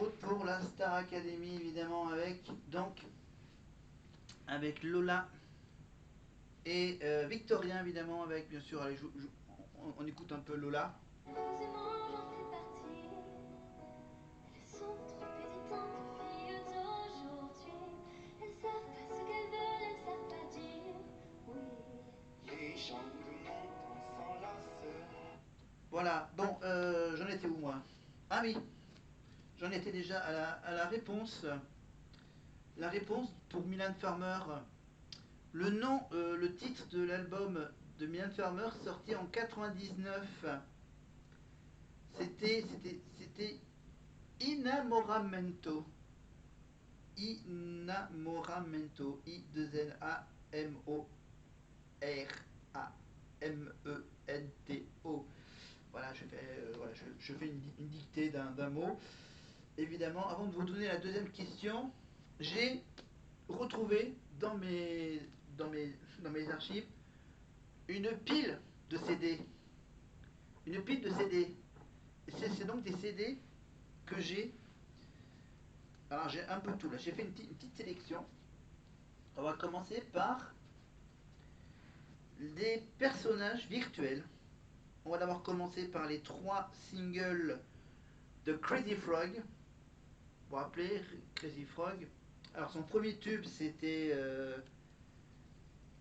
route pour la Star Academy, évidemment, avec Lola et Victorien, évidemment, avec, bien sûr, allez, on écoute un peu Lola. Heureusement, j'en fais partie. Elles sont trop hésitantes, filles d'aujourd'hui. Elles savent pas ce qu'elles veulent, elles savent pas dire oui. Les gens de mon temps s'enlacent. Voilà, bon, j'en étais où, moi? Ah oui, j'en étais déjà à la réponse. La réponse pour Mylène Farmer. Le nom, le titre de l'album de Mylène Farmer sorti en 99. C'était Inamoramento. Inamoramento. I-2-N-A-M-O-R-A-M-E-N-T-O. Voilà, je fais une dictée d'un mot. Évidemment, avant de vous donner la deuxième question, j'ai retrouvé dans mes archives une pile de CD. Une pile de CD. C'est donc des CD que j'ai. Alors j'ai un peu tout là. J'ai fait une petite sélection. On va commencer par des personnages virtuels. On va d'abord commencer par les 3 singles de Crazy Frog. Vous vous rappelez Crazy Frog? Alors son premier tube c'était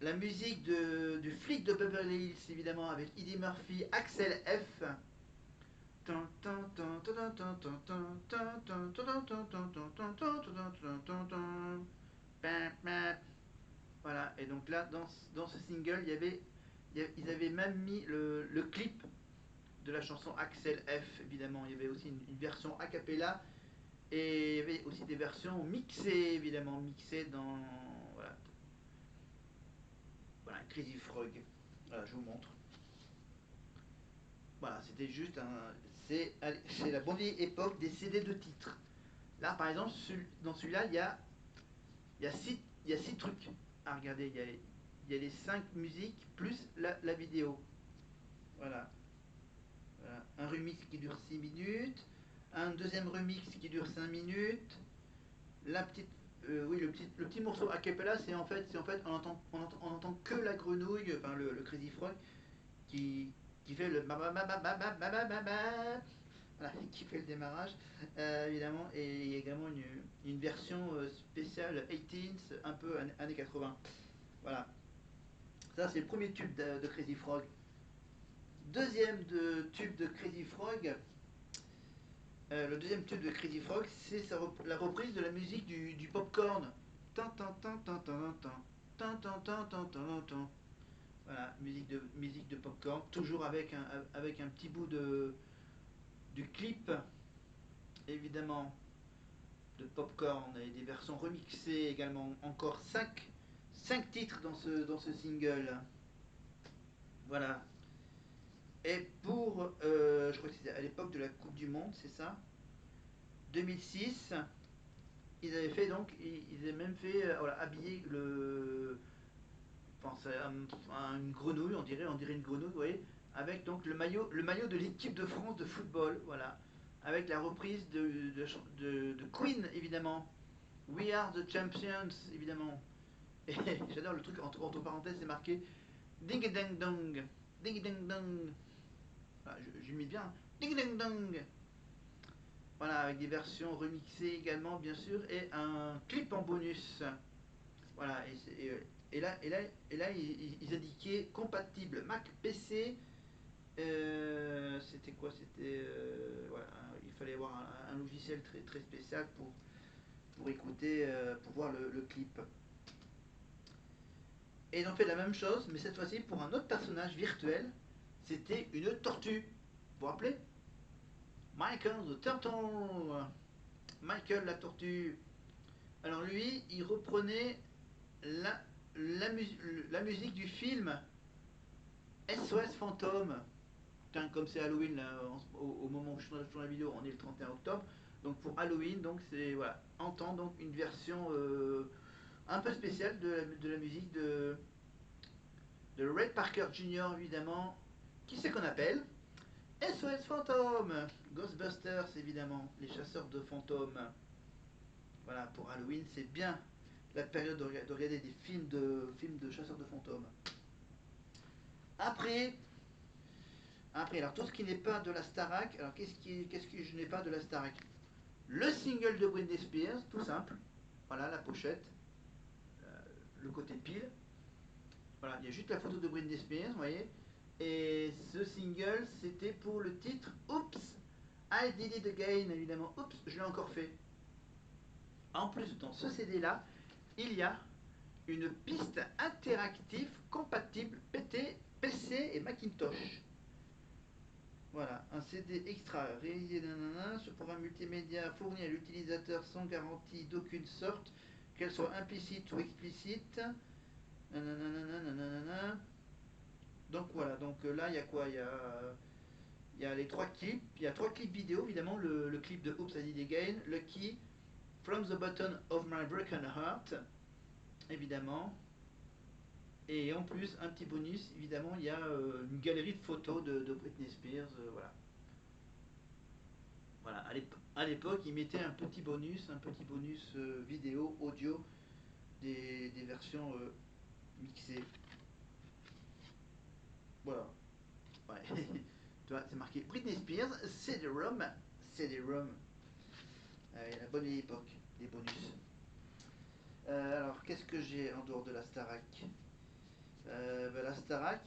la musique du flic de Beverly Hills, évidemment, avec Eddie Murphy, Axel F. Voilà, et donc là, dans ce single, ils avaient même mis le clip de la chanson Axel F, évidemment. Il y avait aussi une version a cappella et il y avait aussi des versions mixées, évidemment, mixées dans. Voilà, voilà, Crazy Frog. Voilà, je vous montre. Voilà, c'était juste un. C'est la bonne vieille époque des CD de titres. Là, par exemple, dans celui-là, il y a six trucs à regarder. Il y a les 5 musiques plus la vidéo. Voilà. Voilà. Un remix qui dure 6 minutes. Un deuxième remix qui dure 5 minutes. La petite. Oui, le petit morceau a cappella, c'est en fait on entend que la grenouille, enfin le Crazy Frog, qui fait le voilà, qui fait le démarrage, évidemment, et il y a également une version spéciale 18s, un peu années 80. Voilà, ça c'est le premier tube de Crazy Frog. Deuxième tube de Crazy Frog, le deuxième tube de Crazy Frog, c'est la reprise de la musique du popcorn. Voilà, musique de popcorn, toujours avec un petit bout du clip, évidemment, de popcorn et des versions remixées également. Encore 5 titres dans ce single. Voilà. Et je crois que c'était à l'époque de la Coupe du Monde, c'est ça, 2006, ils avaient fait donc, ils avaient même fait, voilà, habiller enfin, une grenouille, on dirait une grenouille, vous voyez, avec donc le maillot de l'équipe de France de football, voilà, avec la reprise de Queen, évidemment. We are the champions, évidemment. Et j'adore le truc, entre parenthèses, c'est marqué Ding ding dong, ding ding dong. Voilà, j'imite bien. Ding ding dong. Voilà, avec des versions remixées également, bien sûr, et un clip en bonus. Voilà, et là ils indiquaient compatible Mac, PC. C'était quoi? C'était. Voilà, il fallait avoir un logiciel très, très spécial pour écouter, pour voir le clip. Et ils ont fait la même chose, mais cette fois-ci pour un autre personnage virtuel. C'était une tortue. Vous vous rappelez? Michael the Turtle. Michael la tortue. Alors lui, il reprenait la, la musique du film SOS Fantôme. Putain, comme c'est Halloween, là, au moment où je tourne la vidéo, on est le 31 octobre. Donc pour Halloween, donc c'est voilà, entend donc une version un peu spéciale de la musique de Ray Parker Jr. évidemment. Qui c'est qu'on appelle SOS Fantômes, Ghostbusters évidemment, les chasseurs de fantômes. Voilà, pour Halloween, c'est bien la période de regarder des films de chasseurs de fantômes. Après, alors tout ce qui n'est pas de la Starac, alors qu'est-ce que je n'ai pas de la Starac? Le single de Britney Spears, tout simple. Voilà la pochette, euh, le côté pile. Voilà, il y a juste la photo de Britney Spears, vous voyez. Et ce single, c'était pour le titre Oops, I Did It Again, évidemment. Oups, je l'ai encore fait. En plus, dans ce CD-là, il y a une piste interactive compatible PC et Macintosh. Voilà, un CD extra réalisé ce programme multimédia fourni à l'utilisateur sans garantie d'aucune sorte, qu'elle soit implicite ou explicite. Nanana. Donc voilà, donc là il y a quoi? Il y a les trois clips, il y a trois clips vidéo évidemment, le clip de Oops I Did It Again, le key From the Bottom of My Broken Heart, évidemment. Et en plus, un petit bonus, évidemment, il y a une galerie de photos de Britney Spears, voilà. Voilà, à l'époque, ils mettaient un petit bonus vidéo, audio, des versions mixées. Voilà. Ouais. Tu vois, c'est marqué Britney Spears, CD-ROM, CD-ROM. La bonne vieille époque, des bonus. Alors, qu'est-ce que j'ai en dehors de la Starac? La Starac,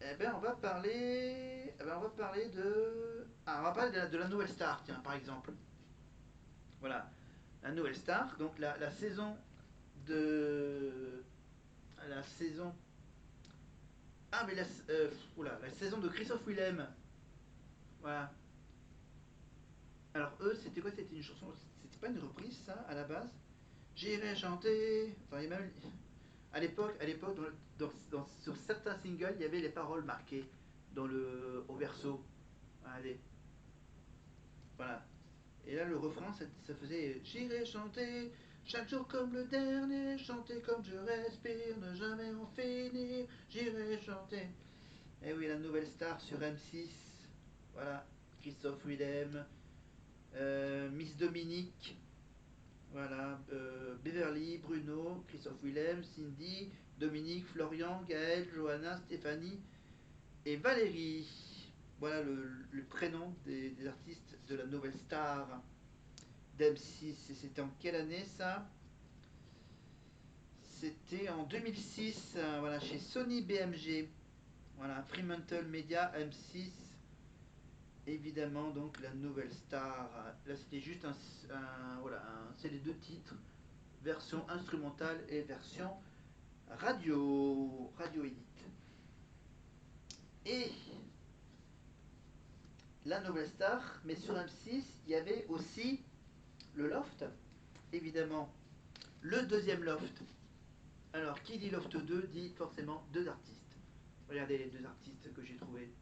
eh ben, on va parler, on va parler de, on va parler de la nouvelle star, tiens, par exemple. Voilà, la nouvelle star, donc la saison de, la saison, ah mais la saison de Christophe Willem. Voilà. Alors eux, c'était quoi? C'était une chanson, c'était pas une reprise ça à la base? J'irai chanter. Enfin, il y a même, à l'époque, sur certains singles, il y avait les paroles marquées au verso. Allez, voilà. Et là, le refrain, ça faisait j'irai chanter chaque jour comme le dernier, chanter comme je respire, ne jamais en finir, j'irai chanter. Et oui, la nouvelle star sur M6. Voilà, Christophe Willem, Miss Dominique, voilà, Beverly, Bruno, Christophe Willem, Cindy, Dominique, Florian, Gaël, Johanna, Stéphanie et Valérie. Voilà le prénom des artistes de la nouvelle star d'M6. Et c'était en quelle année ça? C'était en 2006, voilà, chez Sony BMG. Voilà, Fremantle Media M6. Évidemment, donc la nouvelle star. Là, c'était juste voilà, c'est les deux titres, version instrumentale et version radio edit. Et la nouvelle star, mais sur M6, il y avait aussi le loft, évidemment, le deuxième loft. Alors, qui dit loft 2 dit forcément deux artistes. Regardez les deux artistes que j'ai trouvés.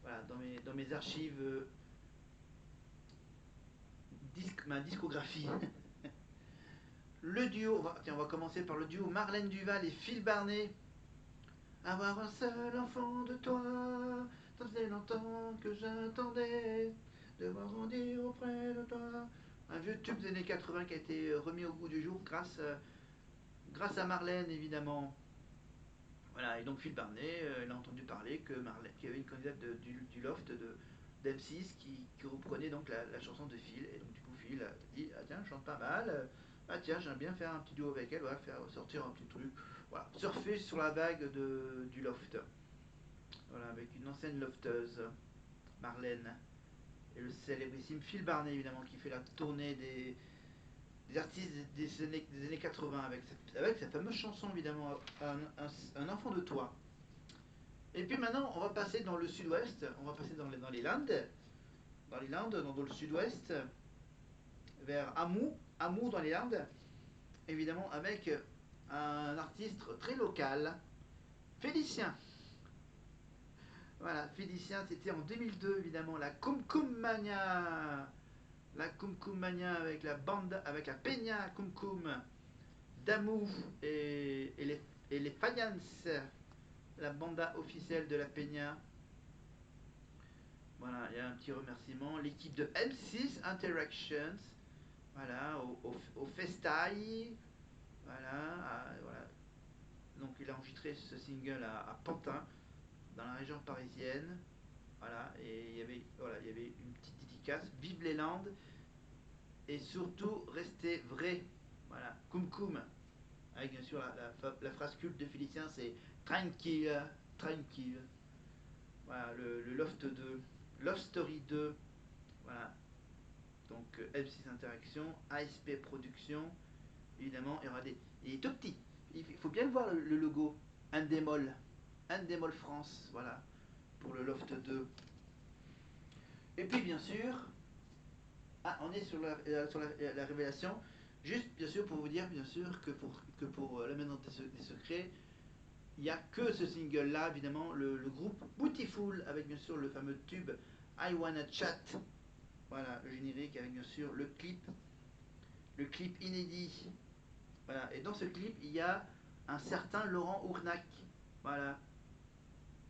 Voilà, dans mes archives ma discographie. Le duo, tiens, on va commencer par le duo Marlène Duval et Phil Barnet. Avoir un seul enfant de toi, ça faisait longtemps que j'attendais de voir grandir auprès de toi. Un vieux tube des années 80 qui a été remis au goût du jour grâce à Marlène évidemment. Voilà, et donc Phil Barnet, il a entendu parler qu'il y avait une candidate du loft d'M6 qui reprenait donc la chanson de Phil. Et donc du coup Phil a dit ah tiens, je chante pas mal, ah tiens, j'aime bien faire un petit duo avec elle, voilà, faire sortir un petit truc. Voilà, surfer sur la vague du loft. Voilà, avec une ancienne lofteuse, Marlène, et le célébrissime Phil Barnet évidemment qui fait la tournée des artistes des années 80 avec sa fameuse chanson évidemment un enfant de toi. Et puis maintenant on va passer dans le sud-ouest, on va passer dans les Landes, dans le sud-ouest, vers Amou dans les Landes, évidemment avec un artiste très local, Félicien. Voilà, Félicien, c'était en 2002 évidemment, la Kum Kum Mania. La Kum Kum Mania avec la bande, avec la Peña Kum Kum d'Amou et les Fayans, la banda officielle de la Peña. Voilà, il y a un petit remerciement. L'équipe de M6 Interactions, voilà, au Festaï, voilà. Donc il a enregistré ce single à Pantin, dans la région parisienne. Voilà, et il y avait une petite dédicace. Vive les Landes et surtout restez vrai. Voilà, Koum Koum. Avec bien sûr la phrase culte de Félicien, c'est tranquille, tranquille. Voilà, le Loft 2, Love Story 2. Voilà, donc M6 Interaction, ASP Production. Évidemment, il y aura des. Il est tout petit. Il faut bien voir le logo. Endemol. Endemol France. Voilà, pour le Loft 2. Et puis bien sûr, on est sur la révélation. Juste bien sûr pour vous dire bien sûr que pour la maison des secrets, il n'y a que ce single là, évidemment, le groupe Beautiful avec bien sûr le fameux tube I Wanna Chat. Voilà, le générique avec bien sûr le clip inédit. Voilà, et dans ce clip, il y a un certain Laurent Ournac. Voilà,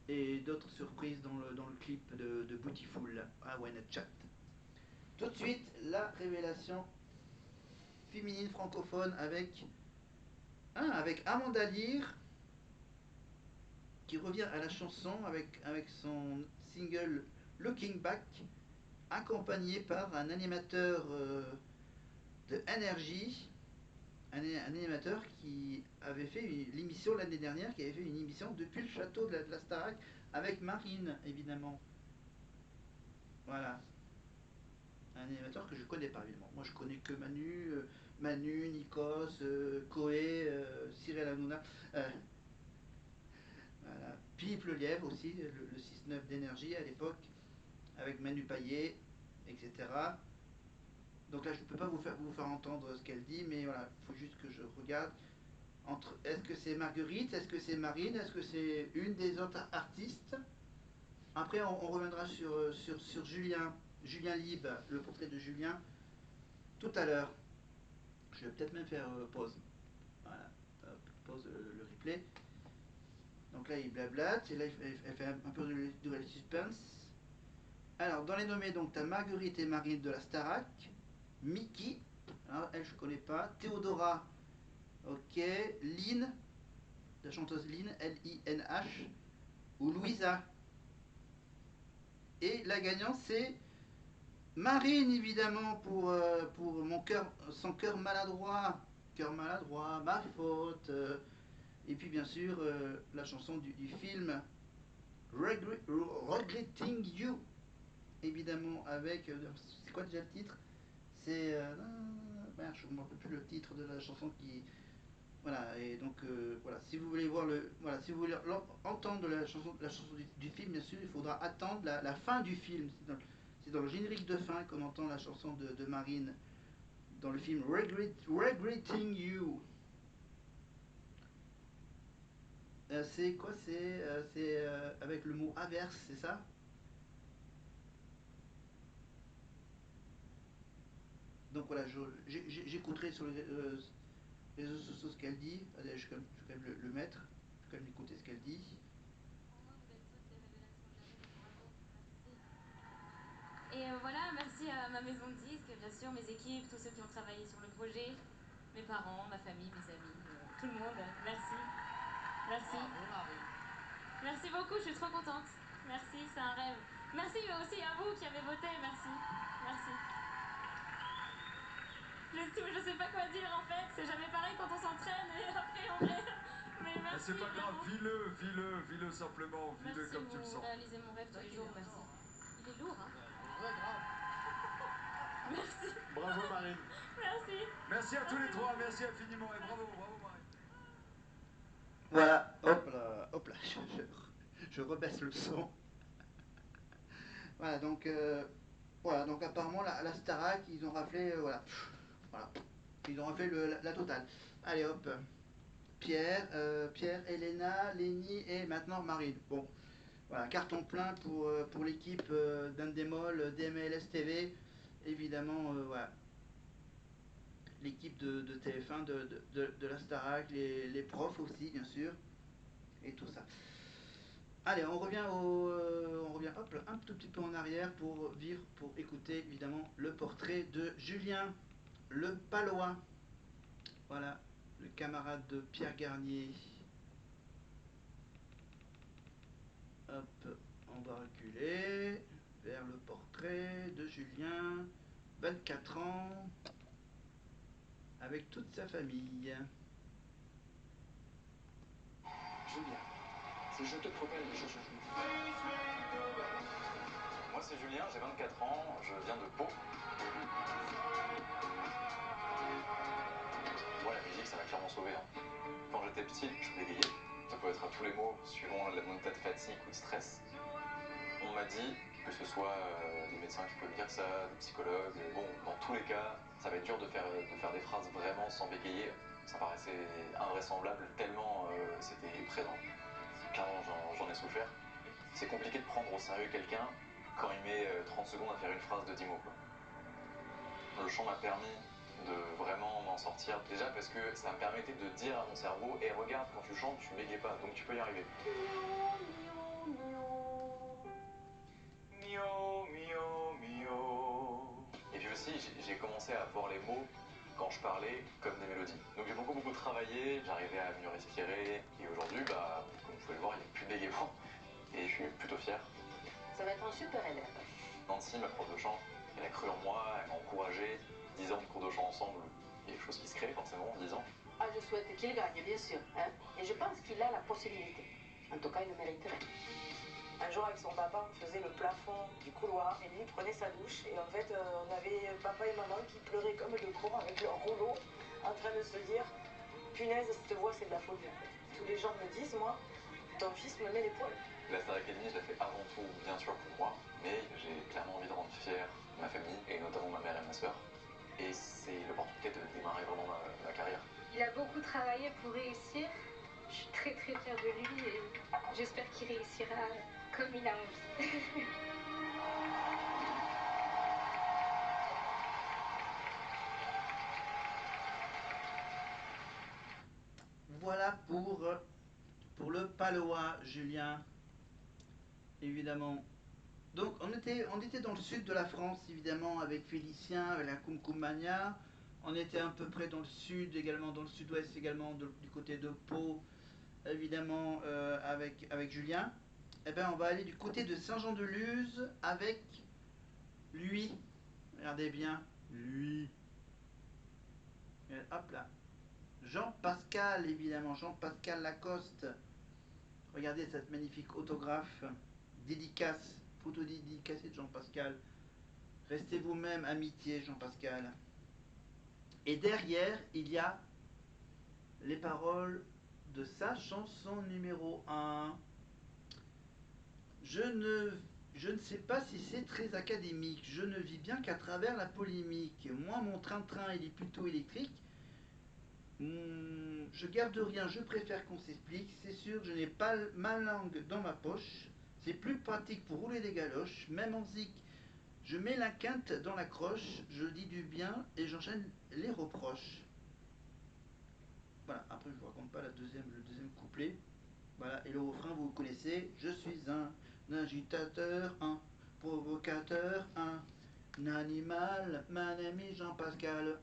et d'autres surprises dans le clip de Beautiful I Wanna Chat. Tout de suite, la révélation féminine francophone avec Amanda Lear qui revient à la chanson avec son single Looking Back, accompagné par un animateur de Energy, un animateur qui avait fait l'émission l'année dernière, qui avait fait une émission depuis le château de la Starac avec Marine, évidemment. Voilà. Un animateur que je connais pas, évidemment. Moi, je connais que Manu, Nikos, Koé, Cyril Hanouna. Voilà. Pipe le Lièvre aussi, le 6-9 d'énergie à l'époque, avec Manu Payet, etc. Donc là, je ne peux pas vous faire entendre ce qu'elle dit, mais voilà, il faut juste que je regarde. Est-ce que c'est Marguerite, est-ce que c'est Marine, est-ce que c'est une des autres artistes? Après, on reviendra sur Julien Lib, le portrait de Julien, tout à l'heure. Je vais peut-être même faire pause. Voilà, pause le replay. Donc là, il blablate, et là, elle fait un peu de suspense. Alors, dans les nommés, donc, tu as Marguerite et Marine de la Starac, Mickey, alors, elle, je connais pas, Théodora, ok, Lynn, la chanteuse Lynn, L-I-N-H, ou Louisa. Et la gagnante, c'est Marine, évidemment, pour son cœur maladroit, ma faute. Et puis, bien sûr, la chanson du film Regretting You, évidemment, avec. C'est quoi déjà le titre? C'est. Je ne me rappelle plus le titre de la chanson qui. Voilà, et donc voilà, si vous voulez voir voilà, si vous voulez entendre la chanson du film, bien sûr, il faudra attendre la fin du film. C'est dans le générique de fin qu'on entend la chanson de Marine dans le film Regretting You. C'est quoi? C'est avec le mot averse, c'est ça? Donc voilà, j'écouterai sur les réseaux sociaux ce qu'elle dit. Allez, je vais quand même le mettre. Je vais quand même écouter ce qu'elle dit. Et voilà, merci à ma maison de disques, bien sûr, mes équipes, tous ceux qui ont travaillé sur le projet, mes parents, ma famille, mes amis, tout le monde. Merci. Merci. Merci beaucoup, je suis trop contente. Merci, c'est un rêve. Merci aussi à vous qui avez voté, merci. Merci. Je sais pas quoi dire en fait, c'est jamais pareil quand on s'entraîne et après on rêve. Mais merci. C'est pas grave, vis-le simplement, vis-le Merci, comme tu le vous sens. réalisez mon rêve tous les jours, merci. Il est lourd, hein? Merci. Bravo Marine. Merci. Merci à tous les trois, merci infiniment et bravo Marine. Voilà, hop là, je rebaisse le son. Voilà, donc apparemment la Starac, ils ont raflé, voilà, ils ont raflé la totale. Allez hop, Pierre, Elena, Lénie et maintenant Marine. Bon, voilà, carton plein pour l'équipe d'Endemol, DMLS TV, évidemment, voilà, l'équipe de TF1, de la Starac, les profs aussi, bien sûr, et tout ça. Allez, on revient hop un tout petit peu en arrière pour écouter évidemment le portrait de Julien le Palois. Voilà, le camarade de Pierre Garnier. Hop, on va reculer vers le portrait de Julien, 24 ans, avec toute sa famille. Julien, si je te promets de choses. Moi c'est Julien, j'ai 24 ans, je viens de Pau. Moi la musique ça m'a clairement sauvé. Quand j'étais petit, je bégayais. Ça pouvait être à tous les mots, suivant la montée de fatigue ou de stress. On m'a dit, que ce soit des médecins qui peuvent dire ça, des psychologues, bon, dans tous les cas, ça va être dur de faire des phrases vraiment sans bégayer. Ça paraissait invraisemblable tellement c'était présent. Clairement, j'en ai souffert. C'est compliqué de prendre au sérieux quelqu'un quand il met 30 secondes à faire une phrase de 10 mots. Quoi. Le chant m'a permis de vraiment m'en sortir. Déjà parce que ça me permettait de dire à mon cerveau, et regarde, quand tu chantes, tu bégayes pas, donc tu peux y arriver. Mio, mio, mio. Et puis aussi, j'ai commencé à voir les mots quand je parlais comme des mélodies. Donc j'ai beaucoup travaillé, j'arrivais à mieux respirer, et aujourd'hui, bah, comme vous pouvez le voir, il n'y a plus de bégaiement, et je suis plutôt fier. Ça va être un super élève. Nancy, ma prof de chant, elle a cru en moi, elle m'a encouragé. 10 ans de cours de chant ensemble, il y a des choses qui se créent forcément en 10 ans. Ah, je souhaite qu'il gagne, bien sûr. Hein? Et je pense qu'il a la possibilité. En tout cas, il le mériterait. Un jour, avec son papa, on faisait le plafond du couloir et lui il prenait sa douche. Et en fait, on avait papa et maman qui pleuraient comme de cons avec leur rouleau, en train de se dire punaise, cette voix, c'est de la folie. En fait. Tous les gens me disent, moi, ton fils me met les poils. La Star Academy, je la fais avant tout, bien sûr, pour moi, mais j'ai clairement envie de rendre fier ma famille, et notamment ma mère et ma soeur. Et c'est l'opportunité de démarrer vraiment ma carrière. Il a beaucoup travaillé pour réussir. Je suis très fière de lui et j'espère qu'il réussira comme il a envie. Voilà pour le Palois, Julien, évidemment. Donc on était dans le sud de la France, évidemment, avec Félicien, avec la Kumkumania. On était à peu près dans le sud, également dans le sud-ouest, également du côté de Pau, évidemment, avec Julien. Eh bien, on va aller du côté de Saint-Jean-de-Luz avec lui. Regardez bien, lui. Et hop là. Jean-Pascal, évidemment, Jean-Pascal Lacoste. Regardez cette magnifique autographe, dédicace, photo dédicacée de Jean-Pascal. Restez vous-même, amitié, Jean-Pascal. Et derrière, il y a les paroles de sa chanson numéro 1. Je ne sais pas si c'est très académique. Je ne vis bien qu'à travers la polémique. Moi, mon train-train, il est plutôt électrique. Je garde rien, je préfère qu'on s'explique. C'est sûr, je n'ai pas ma langue dans ma poche. C'est plus pratique pour rouler des galoches. Même en zik, je mets la quinte dans la croche. Je dis du bien et j'enchaîne les reproches. Voilà, après je vous raconte pas le deuxième couplet. Voilà, et le refrain vous connaissez. Je suis un agitateur, un provocateur, un animal, mon ami Jean-Pascal.